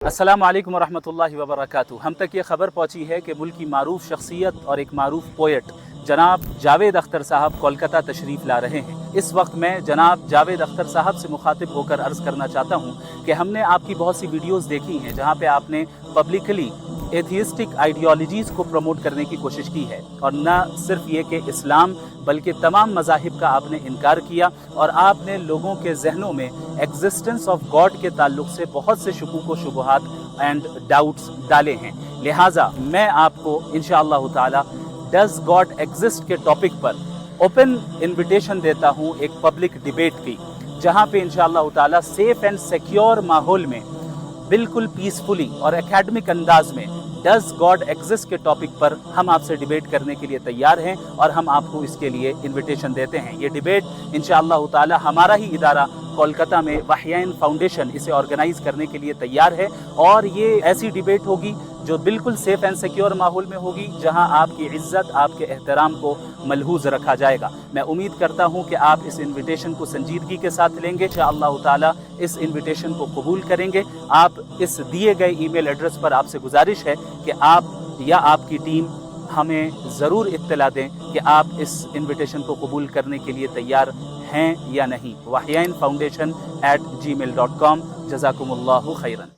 अस्सलाम वालेकुम वरहमतुल्लाहि वबरकातुहू। हम तक ये ख़बर पहुँची है कि मुल्क की मारूफ शख्सियत और एक मारूफ पोएट जनाब जावेद अख्तर साहब कोलकाता तशरीफ़ ला रहे हैं। इस वक्त मैं जनाब जावेद अख्तर साहब से मुखातिब होकर अर्ज़ करना चाहता हूँ कि हमने आपकी बहुत सी वीडियोज़ देखी हैं जहाँ पे आपने पब्लिकली एथियस्टिक आइडियोलॉजीज़ को प्रमोट करने की कोशिश की है, और न सिर्फ ये कि इस्लाम बल्कि तमाम मज़ाहिब का आपने इनकार किया, और आपने लोगों के जहनों में एग्जिस्टेंस ऑफ गॉड के ताल्लुक से बहुत से शुकूक व शुबहात एंड डाउट्स डाले हैं। लिहाजा मैं आपको इंशाअल्लाह ताला डज गॉड एग्जिस्ट के टॉपिक पर ओपन इन्विटेशन देता हूँ एक पब्लिक डिबेट की, जहाँ पे इंशाअल्लाह ताला सेफ एंड सिक्योर माहौल में बिल्कुल पीसफुली और एकेडमिक अंदाज में डज गॉड एग्जिस्ट के टॉपिक पर हम आपसे डिबेट करने के लिए तैयार हैं, और हम आपको इसके लिए इनविटेशन देते हैं। ये डिबेट इंशाअल्लाह ताला हमारा ही इदारा कोलकाता में वहयाइन फाउंडेशन इसे ऑर्गेनाइज करने के लिए तैयार है, और ये ऐसी डिबेट होगी जो बिल्कुल सेफ एंड सिक्योर माहौल में होगी, जहां आपकी इज्जत, आपके एहतराम को मलहूज रखा जाएगा। मैं उम्मीद करता हूं कि आप इस इनविटेशन को संजीदगी के साथ लेंगे, इंशाअल्लाह ताला इस इनविटेशन को कबूल करेंगे। आप इस दिए गए ईमेल एड्रेस पर आपसे गुजारिश है कि आप या आपकी टीम हमें ज़रूर इत्तला दें कि आप इस इनविटेशन को कबूल करने के लिए तैयार हैं या नहीं। wahyain foundation@gmail.com। जज़ाकुमुल्लाहु खैरन।